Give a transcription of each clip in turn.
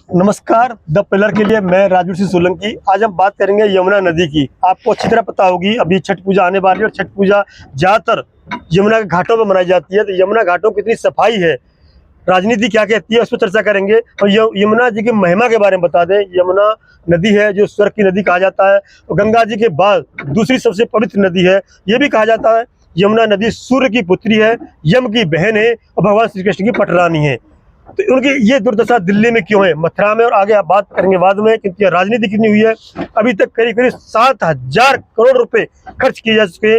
नमस्कार। The pillar के लिए मैं राजवीर सिंह सोलंकी। आज हम बात करेंगे यमुना नदी की। आपको अच्छी तरह पता होगी अभी छठ पूजा आने वाली है और छठ पूजा ज़्यादातर यमुना के घाटों पर मनाई जाती है। तो यमुना घाटों की कितनी सफाई है, राजनीति क्या कहती है, उस पर चर्चा करेंगे। और यमुना जी की महिमा के बारे में बता दें। यमुना नदी है जो स्वर्ग की नदी कहा जाता है और गंगा जी के बाद दूसरी सबसे पवित्र नदी है। ये भी कहा जाता है यमुना नदी सूर्य की पुत्री है, यम की बहन है और भगवान श्री कृष्ण की पटरानी है। तो उनकी ये दुर्दशा दिल्ली में क्यों है, मथुरा में, और आगे आप बात करेंगे बाद में कि राजनीति कितनी हुई है। अभी तक करीब करीब 7,000 करोड़ रुपए खर्च किए जा चुके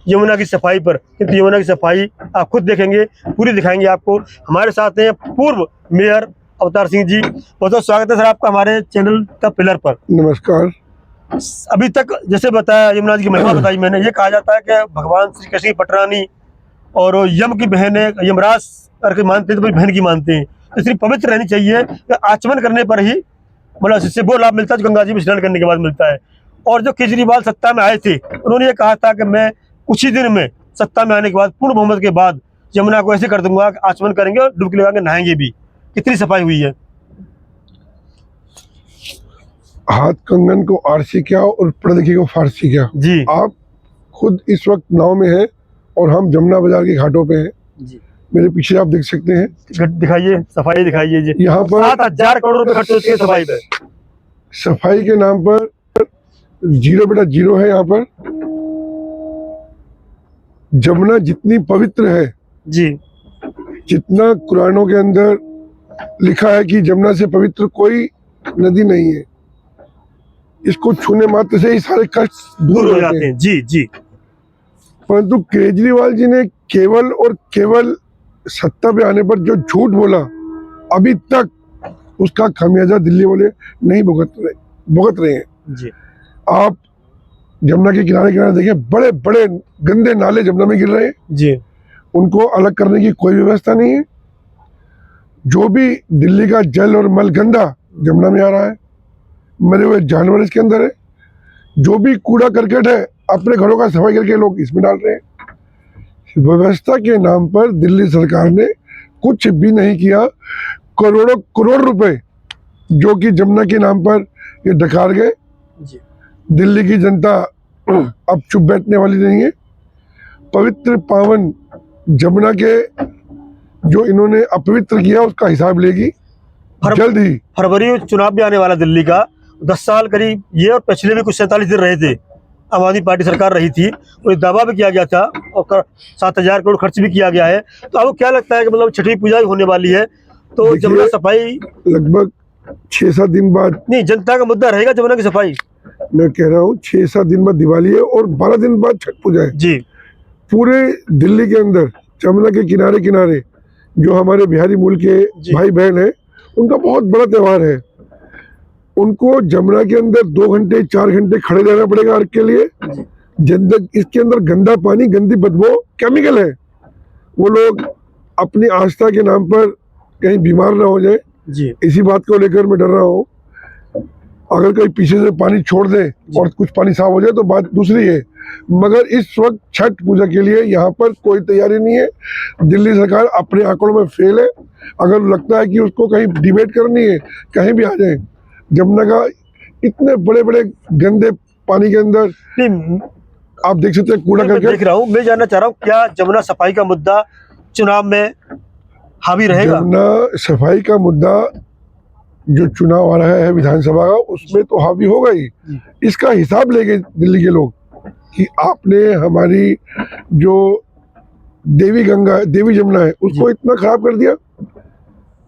यमुना की सफाई पर। किंतु यमुना की सफाई आप खुद देखेंगे, पूरी दिखाएंगे आपको। हमारे साथ हैं पूर्व मेयर अवतार सिंह जी। बहुत बहुत स्वागत है सर आपका हमारे चैनल द पिलर पर। नमस्कार। अभी तक जैसे बताया यमुना जी की महिमा बताई मैंने, ये कहा जाता है कि भगवान श्री कृष्ण की पटरानी और यम की बहन है। यमराज करके मानते हैं तो बहन की मानते हैं, तो सिर्फ पवित्र रहनी चाहिए। आचमन करने पर ही मतलब इससे वो लाभ मिलता है जो गंगा जी में स्नान करने के बाद मिलता है। और जो केजरीवाल सत्ता में आए थे, उन्होंने ये कहा था कि मैं कुछ ही दिन में सत्ता में आने के बाद, पूर्ण बहुमत के बाद, यमुना को ऐसे कर दूंगा कि आचमन करेंगे और डुबकी लगा के नहाएंगे भी। कितनी सफाई हुई है। हाथ कंगन को आरसी क्या और पढ़े लिखे को फारसी क्या जी। आप खुद इस वक्त नाव में हैं और हम जमुना बाजार के घाटों पे हैं जी। मेरे पीछे आप देख सकते हैं, दिखाइए सफाई दिखाइए जी। यहाँ पर 7,000 करोड़ रुपए खर्च होते हैं सफाई पे। सफाई के नाम पर जीरो बेटा जीरो है। यहाँ पर जमुना जितनी पवित्र है जी, जितना कुरानों के अंदर लिखा है कि जमुना से पवित्र कोई नदी नहीं है, इसको छूने मात्र से ही सारे कष्ट दूर हो जाते हैं। जी जी। परंतु केजरीवाल जी ने केवल और केवल सत्ता पे आने पर जो झूठ बोला, अभी तक उसका खामियाजा दिल्ली वाले नहीं भुगत रहे हैं जी। आप जमुना के किनारे किनारे देखें, बड़े बड़े गंदे नाले जमुना में गिर रहे हैं जी। उनको अलग करने की कोई व्यवस्था नहीं है। जो भी दिल्ली का जल और मल गंदा जमुना में आ रहा है, मरे हुए जानवर इसके अंदर है, जो भी कूड़ा करकट है अपने घरों का सफाई करके लोग इसमें डाल रहे हैं। व्यवस्था के नाम पर दिल्ली सरकार ने कुछ भी नहीं किया। करोड़ों करोड़ रुपए जो कि जमुना के नाम पर ये डकार गए। दिल्ली की जनता अब चुप बैठने वाली नहीं है। पवित्र पावन जमुना के जो इन्होंने अपवित्र किया उसका हिसाब लेगी जल्द ही। फरवरी में चुनाव भी आने वाला दिल्ली का, 10 साल करीब ये और पिछले भी कुछ 47 दिन रहे थे, आम आदमी पार्टी सरकार रही थी और दावा भी किया गया था और 7,000 करोड़ खर्च भी किया गया है। तो आपको क्या लगता है कि मतलब छठी पूजा होने वाली है तो जमुना सफाई लगभग 6-7 दिन बाद, नहीं जनता का मुद्दा रहेगा जमुना की सफाई। मैं कह रहा हूँ 6-7 दिन बाद दिवाली है और 12 दिन बाद छठ पूजा है जी। पूरे दिल्ली के अंदर जमुना के किनारे किनारे जो हमारे बिहारी मूल के भाई बहन है, उनका बहुत बड़ा त्योहार है। उनको जमुना के अंदर 2 घंटे 4 घंटे खड़े रहना पड़ेगा अर्घ के लिए। इसके अंदर गंदा पानी, गंदी बदबू, केमिकल है। वो लोग अपनी आस्था के नाम पर कहीं बीमार ना हो जाए जी। इसी बात को लेकर मैं डर रहा हूँ। अगर कोई पीछे से पानी छोड़ दे और कुछ पानी साफ हो जाए तो बात दूसरी है, मगर इस वक्त छठ पूजा के लिए यहाँ पर कोई तैयारी नहीं है। दिल्ली सरकार अपने आंकड़ों में फेल है। अगर लगता है कि उसको कहीं डिबेट करनी है, कहीं भी आ जाए, जमुना का इतने बड़े बड़े गंदे पानी के अंदर आप देख सकते हैं कूड़ा करके। देख रहा हूँ, मैं जानना चाह रहा हूँ क्या जमुना सफाई का मुद्दा चुनाव में हावी रहेगा। जमुना सफाई का मुद्दा जो चुनाव आ रहा है विधानसभा का, उसमें तो हावी होगा ही। इसका हिसाब लेंगे दिल्ली के लोग कि आपने हमारी जो देवी जमुना है उसको इतना खराब कर दिया।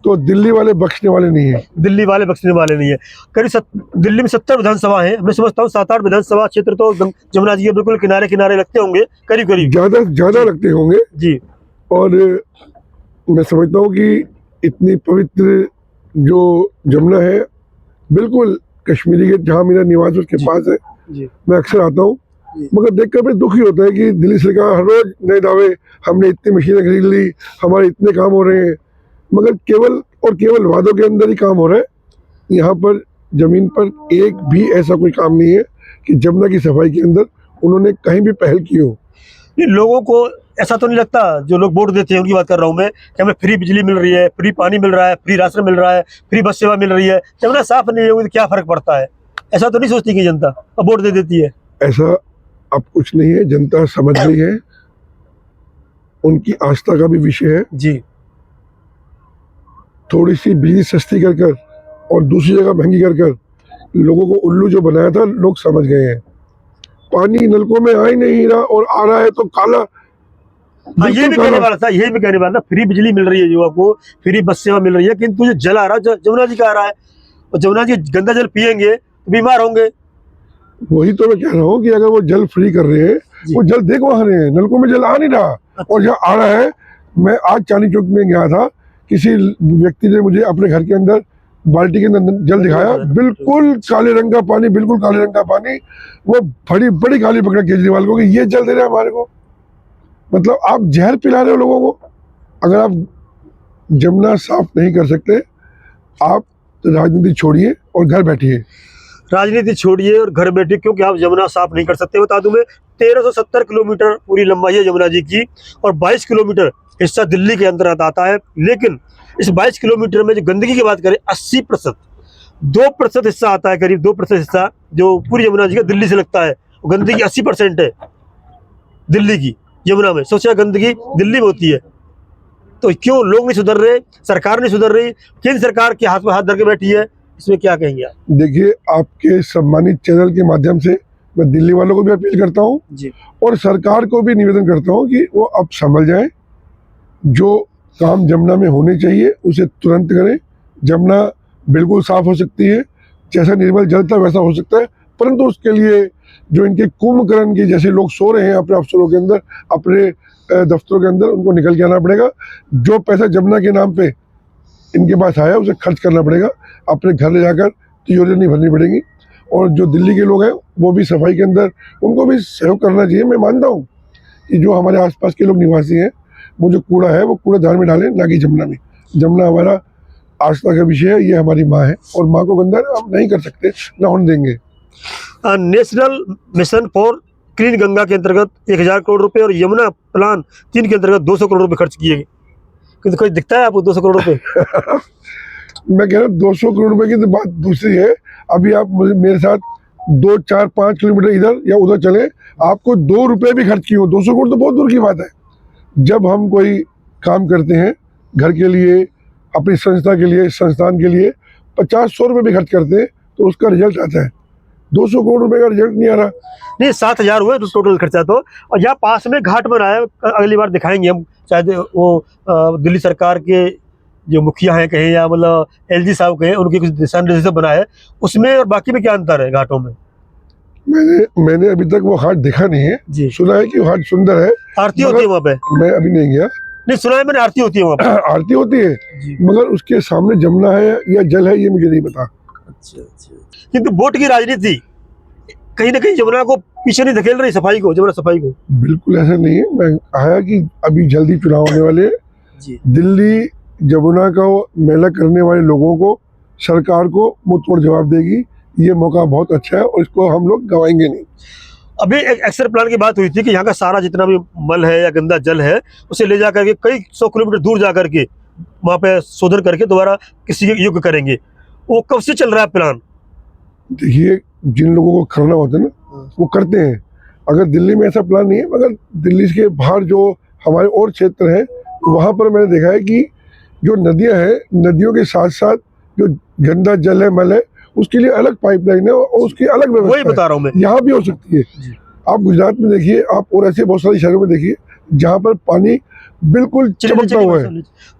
तो दिल्ली वाले बख्शने वाले नहीं है। दिल्ली वाले बख्शने वाले नहीं है। करीब दिल्ली में 70 विधानसभा है। मैं समझता हूँ 7-8 विधानसभा क्षेत्र तो जमुना जी के बिल्कुल किनारे किनारे लगते होंगे, करीब करीब ज्यादा लगते होंगे जी। और मैं समझता हूँ कि इतनी पवित्र जो जमुना है, बिल्कुल कश्मीरी गेट जहाँ मेरा निवास उसके पास है जी। मैं अक्सर आता हूँ, मगर देखकर भी दुखी होता है कि दिल्ली सरकार हर रोज नए दावे, हमने इतनी मशीनें खरीद ली, हमारे इतने काम हो रहे हैं, मगर केवल और केवल वादों के अंदर ही काम हो रहा है। यहाँ पर जमीन पर एक भी ऐसा कोई काम नहीं है कि जमुना की सफाई के अंदर उन्होंने कहीं भी पहल की हो। लोगों को ऐसा तो नहीं लगता जो लोग वोट देते हैं उनकी बात कर रहा हूँ मैं कि हमें फ्री बिजली मिल रही है, फ्री पानी मिल रहा है, फ्री राशन मिल रहा है, फ्री बस सेवा मिल रही है, जमुना साफ नहीं होगी तो क्या फर्क पड़ता है? ऐसा तो नहीं सोचती कि जनता अब वोट दे देती है? ऐसा अब कुछ नहीं है, जनता समझ गई है, उनकी आस्था का भी विषय है। जी थोड़ी सी बिजली सस्ती कर कर और दूसरी जगह महंगी कर कर लोगों को उल्लू जो बनाया था लोग समझ गए हैं। पानी नलकों में आ ही नहीं रहा और आ रहा है तो काला। हाँ, ये भी कहने वाला था, यही भी कहने वाला था, फ्री बिजली मिल रही है युवा को, फ्री बस सेवा मिल रही है, किंतु जो जल आ रहा है जमुना जी का आ रहा है, और जमुना जी गंदा जल पियेंगे तो बीमार होंगे। वही तो मैं कह रहा हूँ कि अगर वो जल फ्री कर रहे हैं, वो जल दे कहाँ रहे हैं? नलकों में जल आ नहीं रहा और जहाँ आ रहा है, मैं आज चांदनी चौक में गया था, किसी व्यक्ति ने मुझे अपने घर के अंदर बाल्टी के अंदर जल दिखाया, बिल्कुल काले रंग का पानी, बिल्कुल काले रंग का पानी। वो बड़ी बड़ी गाली पकड़ा केजरीवाल को कि ये जल दे रहे हैं हमारे को। मतलब आप जहर पिला रहे हो लोगों को। अगर आप जमुना साफ नहीं कर सकते, आप राजनीति छोड़िए और घर बैठिए। राजनीति छोड़िए और घर बैठे, क्योंकि आप जमुना साफ नहीं कर सकते। बता दूं मैं, 1370 किलोमीटर पूरी लंबाई है जमुना जी की, और 22 किलोमीटर हिस्सा दिल्ली के अंतर्गत आता है। लेकिन इस 22 किलोमीटर में जो गंदगी की बात करें, 80%, 2% हिस्सा आता है, करीब 2% हिस्सा जो पूरी यमुना जी का दिल्ली से लगता है। गंदगी 80% है दिल्ली की यमुना में। सोचा गंदगी दिल्ली में होती है, तो क्यों लोग नहीं सुधर रहे, सरकार नहीं सुधर रही, केंद्र सरकार के हाथ में हाथ धर के बैठी है? इसमें क्या कहेंगे आप? देखिए, आपके सम्मानित चैनल के माध्यम से मैं दिल्ली वालों को भी अपील करता हूँ जी, और सरकार को भी निवेदन करता हूँ कि वो अब संभल जाए। जो काम जमुना में होने चाहिए उसे तुरंत करें। जमुना बिल्कुल साफ हो सकती है, जैसा निर्मल जल था वैसा हो सकता है, परंतु उसके लिए जो इनके कुंभकर्ण के जैसे लोग सो रहे हैं अपने अफसरों के अंदर, अपने दफ्तरों के अंदर, उनको निकल के आना पड़ेगा। जो पैसा जमुना के नाम पे इनके पास आया उसे खर्च करना पड़ेगा, अपने घर ले जाकर तिजोरी नहीं भरनी पड़ेगी। और जो दिल्ली के लोग हैं वो भी सफाई के अंदर उनको भी सहयोग करना चाहिए। मैं मानता हूँ कि जो हमारे आसपास के लोग निवासी हैं, वो जो कूड़ा है वो कूड़ादान में डालें, ना कि जमुना में। जमुना हमारा आस्था का विषय है, ये हमारी माँ है और माँ को गंदा हम नहीं कर सकते, ना होने देंगे। National mission for clean Ganga के अंतर्गत 1000 करोड़ रुपए और यमुना प्लान 3 के अंतर्गत 200 करोड़ रुपए खर्च किए गए। किंतु कोई दिखता है आपको 200 करोड़ रुपए? मैं कह रहा हूँ 200 करोड़ रुपए की तो बात दूसरी है। अभी आप मेरे साथ 2, 4, 5 किलोमीटर इधर या उधर चले, आपको 2 रुपए भी खर्च किए हो, 200 करोड़ तो बहुत दूर की बात है। जब हम कोई काम करते हैं घर के लिए, अपनी संस्था के लिए, संस्थान के लिए 50-100 रुपये भी खर्च करते हैं तो उसका रिजल्ट आता है। 200 करोड़ रुपए का रिजल्ट नहीं आ रहा। नहीं, 7000 हुए टोटल खर्चा तो। और यहाँ पास में घाट बनाया, अगली बार दिखाएंगे हम, शायद वो दिल्ली सरकार के जो मुखिया हैं कहें या मतलब LG साहब कहें, उनके कुछ दिशा निर्देश बनाए, उसमें और बाकी में क्या अंतर है घाटों में? मैंने अभी तक वो घाट देखा नहीं है जी, सुना है कि वो घाट सुंदर है। आरती होती है वहाँ पे? मैं अभी नहीं गया। नहीं, सुना है मैंने, आरती होती है वहाँ पे। आरती होती है जी। मगर उसके सामने जमुना है या जल है ये मुझे नहीं पता। अच्छा अच्छा। किंतु वोट की राजनीति कहीं ना कहीं जमुना को पीछे नहीं धकेल रही, सफाई को, जमुना सफाई को? बिल्कुल ऐसा नहीं है। मैं आया कि अभी जल्दी चुनाव होने वाले हैं। जी, दिल्ली जमुना का मेला करने वाले लोगों को, सरकार को मुंहतोड़ जवाब देगी। ये मौका बहुत अच्छा है और इसको हम लोग गंवाएंगे नहीं। अभी एक एक्शन प्लान की बात हुई थी कि यहाँ का सारा जितना भी मल है या गंदा जल है उसे ले जा करके कई 100 किलोमीटर दूर जा करके वहाँ पे शोधन करके दोबारा किसी योग्य करेंगे। वो कब से चल रहा है प्लान? देखिए, जिन लोगों को करना होता है ना वो करते हैं। अगर दिल्ली में ऐसा प्लान नहीं है, मगर दिल्ली के बाहर जो हमारे और क्षेत्र हैं वहाँ पर मैंने देखा है कि जो नदियाँ हैं, नदियों के साथ साथ जो गंदा जल है, मल है, उसके लिए अलग पाइपलाइन है और उसकी अलग वही व्यवस्था बता रहा हूँ मैं। है। यहाँ भी हो सकती है। आप गुजरात में देखिए, आप और ऐसे बहुत सारे शहरों में देखिए जहाँ पर पानी बिल्कुल चमकता हुआ है।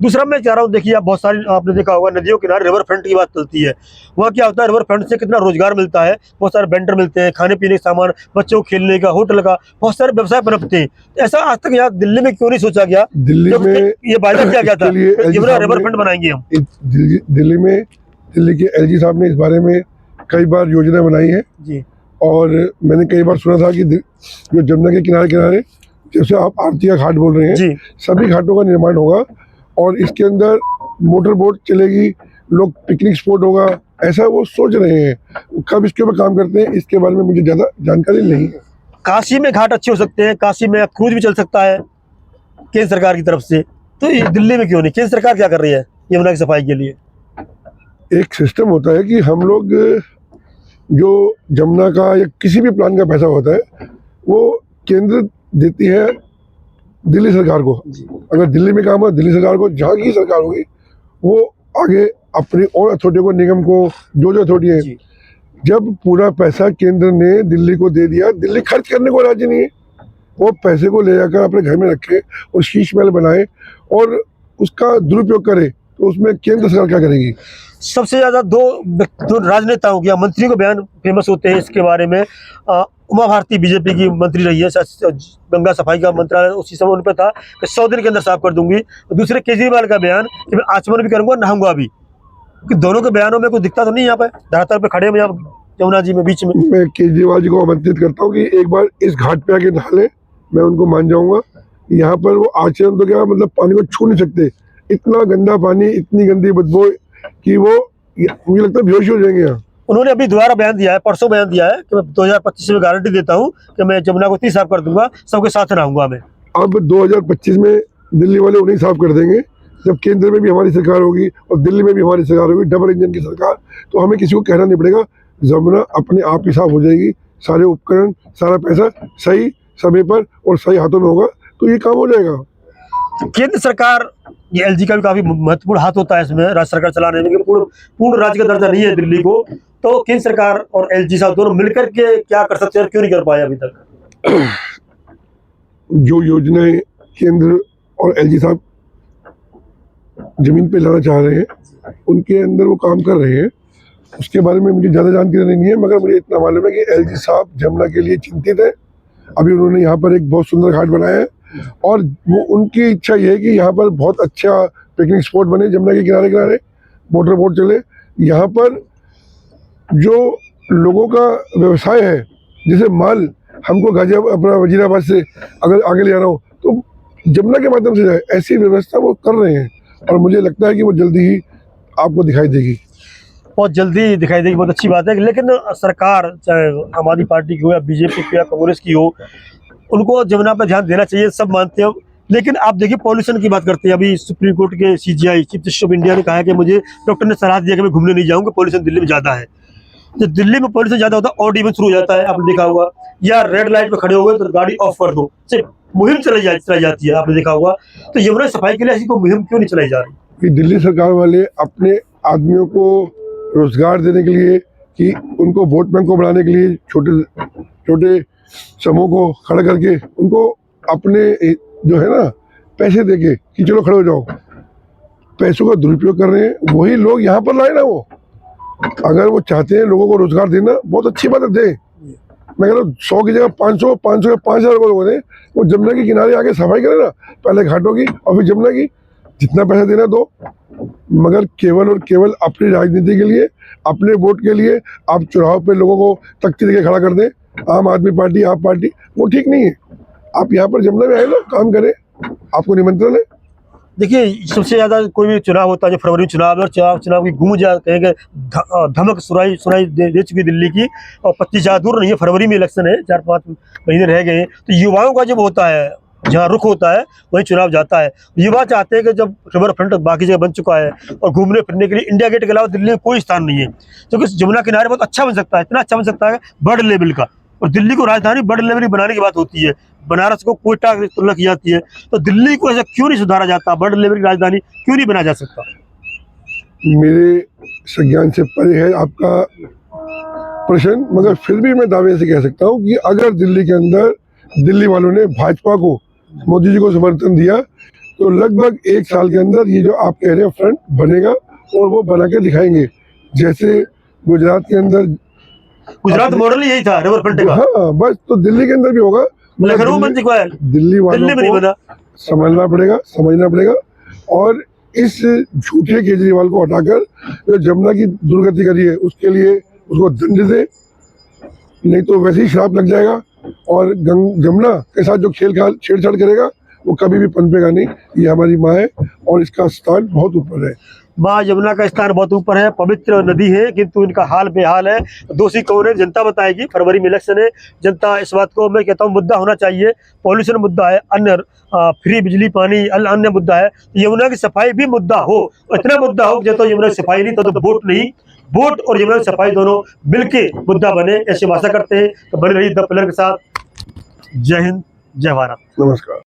दूसरा मैं कह रहा हूँ, देखिए आप बहुत सारी आपने देखा होगा नदियों के किनारे रिवर फ्रंट की बात चलती है। वहाँ क्या होता है, रिवर फ्रंट से कितना रोजगार मिलता है, बहुत सारे वेंडर मिलते हैं, खाने पीने का सामान, बच्चों को खेलने का, होटल का, बहुत सारे व्यवसाय पनपते हैं। ऐसा आज तक यहाँ दिल्ली में क्यों नहीं सोचा गया? दिल्ली में ये वायदा किया गया था इसके रिवर फ्रंट बनाएंगे हम। दिल्ली के LG साहब ने इस बारे में कई बार योजना बनाई है जी, और मैंने कई बार सुना था कि जो जमुना के किनारे किनारे, जैसे आप आरती का घाट बोल रहे हैं, जी, सभी घाटों का निर्माण होगा और इसके अंदर मोटर बोट चलेगी, लोग पिकनिक स्पॉट होगा, ऐसा वो सोच रहे हैं। कब इसके ऊपर काम करते हैं इसके बारे में मुझे ज़्यादा जानकारी नहीं है। काशी में घाट अच्छे हो सकते हैं, काशी में क्रूज भी चल सकता है। केंद्र सरकार की तरफ से, तो ये दिल्ली में क्यों नहीं? केंद्र सरकार क्या कर रही है यमुना की सफाई के लिए? एक सिस्टम होता है कि हम लोग जो जमुना का या किसी भी प्लान का पैसा होता है वो केंद्र देती है दिल्ली सरकार को। अगर दिल्ली में काम हो दिल्ली सरकार को, जहाँ की सरकार होगी वो आगे अपनी और अथॉरिटी को, निगम को, जो अथॉरिटी है, जब पूरा पैसा केंद्र ने दिल्ली को दे दिया, दिल्ली खर्च करने को राजी नहीं है। वो पैसे को ले जाकर अपने घर में रखे और शीश महल बनाए और उसका दुरुपयोग करे, तो उसमें केंद्र सरकार क्या करेगी? सबसे ज्यादा दो राजनेताओं के या मंत्रियों के बयान फेमस होते हैं इसके बारे में। उमा भारती बीजेपी की मंत्री रही है, गंगा सफाई का मंत्रालय उसी समय उन पर था कि 100 दिन के अंदर साफ कर दूंगी। और दूसरे केजरीवाल का बयान कि मैं आचमन भी करूंगा, नहाऊंगा भी। कि दोनों के बयानों में कुछ दिखता तो नहीं, यहाँ पे धरातल पे खड़े हैं यहाँ यमुना जी में बीच में। मैं केजरीवाल जी को आमंत्रित करता हूँ कि एक बार इस घाट पे आके नहा ले, मैं उनको मान जाऊंगा। यहाँ पर वो आचरण तो क्या, मतलब पानी को छू नहीं सकते, इतना गंदा पानी, इतनी गंदी बदबू कि वो मुझे लगता है बेहोश हो जाएंगे यहाँ। उन्होंने अभी दोबारा बयान दिया है, परसों बयान दिया है कि मैं 2025 में गारंटी देता हूँ कि मैं जमुना को 30 साफ कर दूंगा, सबके साथ रहूंगा मैं। अब 2025 में दिल्ली वाले उन्हें साफ कर देंगे, जब केंद्र में भी हमारी सरकार होगी और दिल्ली में भी हमारी सरकार होगी, डबल इंजन की सरकार, तो हमें किसी को कहना नहीं पड़ेगा, जमुना अपने आप ही साफ हो जाएगी। सारे उपकरण, सारा पैसा सही समय पर और सही हाथों में होगा तो ये काम हो जाएगा। केंद्र सरकार, ये एलजी का भी काफी महत्वपूर्ण हाथ होता है इसमें, राज्य सरकार चलाने में, पूर्ण राज्य का दर्जा नहीं है दिल्ली को। तो केंद्र सरकार और एलजी साहब दोनों मिलकर के क्या कर सकते हैं और क्यों नहीं कर पाए अभी तक? जो योजनाएं केंद्र और एलजी साहब जमीन पे लाना चाह रहे हैं, उनके अंदर वो काम कर रहे हैं। उसके बारे में मुझे ज़्यादा जानकारी नहीं है, मगर मुझे इतना मालूम है कि एलजी साहब जमुना के लिए चिंतित है। अभी उन्होंने यहाँ पर एक बहुत सुंदर घाट बनाया है और वो उनकी इच्छा ये है कि यहाँ पर बहुत अच्छा पिकनिक स्पॉट बने, जमुना के किनारे किनारे मोटर बोट चले। यहाँ पर जो लोगों का व्यवसाय है, जैसे माल हमको गाजियाबाद, अपना वजीराबाद से अगर आगे ले जाना हो तो जमुना के माध्यम से जाए, ऐसी व्यवस्था वो कर रहे हैं और मुझे लगता है कि वो जल्दी ही आपको दिखाई देगी। बहुत जल्दी दिखाई देगी, बहुत अच्छी बात है। लेकिन सरकार, चाहे आम आदमी पार्टी की हो या बीजेपी की या कांग्रेस की हो, उनको जमुना पर ध्यान देना चाहिए, सब मानते हो। लेकिन आप देखिए पॉल्यूशन की बात करते हैं। अभी सुप्रीम कोर्ट के CGI, chief justice of India ने कहा है कि मुझे, डॉक्टर ने सलाह दिया कि मैं घूमने नहीं जाऊँगा, पॉल्यूशन दिल्ली में ज़्यादा है। जब दिल्ली में पॉल्यूशन ज़्यादा होता है ऑड इवन शुरू हो जाता है, आपने देखा होगा। या रेड लाइट पे खड़े हो गए तो गाड़ी ऑफ कर दो, सिर्फ मुहिम चलाई जाती है, आपने देखा होगा। तो यमुना सफाई के लिए ऐसी कोई मुहिम क्यों नहीं चलाई जा रही? कि दिल्ली सरकार वाले अपने आदमियों को रोजगार देने के लिए, कि उनको वोट बैंक को बढ़ाने के लिए छोटे छोटे समूह को खड़ा करके उनको अपने जो है ना पैसे देके कि चलो खड़े हो जाओ, पैसों का दुरुपयोग कर रहे हैं। वही लोग यहाँ पर लाए ना, वो अगर वो चाहते हैं लोगों को रोजगार देना, बहुत अच्छी बात है, दे। मैं कह रहा हूँ 100 की जगह 500, 500 के 5000 को लोगों ने वो जमुना के किनारे आके सफाई करे ना, पहले घाटों की और फिर जमुना की। जितना पैसा देना दो, मगर केवल और केवल अपनी राजनीति के लिए, अपने वोट के लिए आप चुनाव पे लोगों को तख्ती देके खड़ा कर दें, आम आदमी पार्टी, आप पार्टी, वो ठीक नहीं है। आप यहाँ पर जमुना में आए ना, काम करें, आपको निमंत्रण है। देखिए सबसे ज्यादा कोई भी चुनाव होता है, जो फरवरी चुनाव है, और चुनाव की गूंज कहेंगे धमक सुनाई दे चुकी दिल्ली की। और 25 ज़्यादा दूर नहीं है, फरवरी में इलेक्शन है, 4-5 महीने रह गए हैं। तो युवाओं का जब होता है, जहाँ रुख होता है वहीं चुनाव जाता है। युवा चाहते हैं कि जब रिवर फ्रंट बाकी जगह बन चुका है और घूमने फिरने के लिए इंडिया गेट के अलावा दिल्ली में कोई स्थान नहीं है, क्योंकि जमुना किनारे बहुत अच्छा बन सकता है, इतना अच्छा बन सकता है बर्ड लेवल का। और दिल्ली को राजधानी बर्ड लेवल बनाने की बात होती है, बनारस को कोयटा की तुलना की जाती है, तो दिल्ली को ऐसा क्यों नहीं सुधारा जाता, बर्ड लेवल की राजधानी क्यों नहीं बना जा सकता? मेरे संज्ञान से परे है आपका प्रश्न, मगर फिर भी मैं दावे से कह सकता हूँ कि अगर दिल्ली के अंदर दिल्ली वालों ने भाजपा को, मोदी जी को समर्थन दिया, तो लगभग 1 साल के अंदर ये जो आप कह रहे हैं फ्रंट बनेगा और वो बना के दिखाएंगे। जैसे गुजरात के अंदर, गुजरात मॉडल यही था रिवर फ्रंट का। हाँ, बस तो दिल्ली के अंदर भी होगा। लखनऊ बन चुका है, दिल्ली वालों में नहीं को बना। समझना पड़ेगा, समझना पड़ेगा। और इस झूठे केजरीवाल को हटाकर जो जमुना की दुर्गति करी है उसके लिए उसको दंड दे, नहीं तो वैसे ही श्राप लग जाएगा। और जमुना के साथ जो छेड़छाड़ करेगा वो कभी भी पनपेगा नहीं। ये हमारी माँ है और इसका स्थान बहुत ऊपर है। माँ यमुना का स्थान बहुत ऊपर है, पवित्र नदी है, किंतु इनका हाल बेहाल है। दोषी कौन है, जनता बताएगी। फरवरी में इलेक्शन है, जनता इस बात को, मैं कहता हूँ, मुद्दा होना चाहिए। पॉल्यूशन मुद्दा है, अन्य फ्री बिजली पानी अन्य मुद्दा है, यमुना की सफाई भी मुद्दा हो। इतना मुद्दा हो जब तो यमुना की सफाई नहीं तो वोट नहीं, वोट और यमुना की सफाई दोनों मिलके मुद्दा बने, ऐसी आशा करते हैं। तो बने रहिए द पिलर के साथ। जय हिंद, जय भारत। नमस्कार।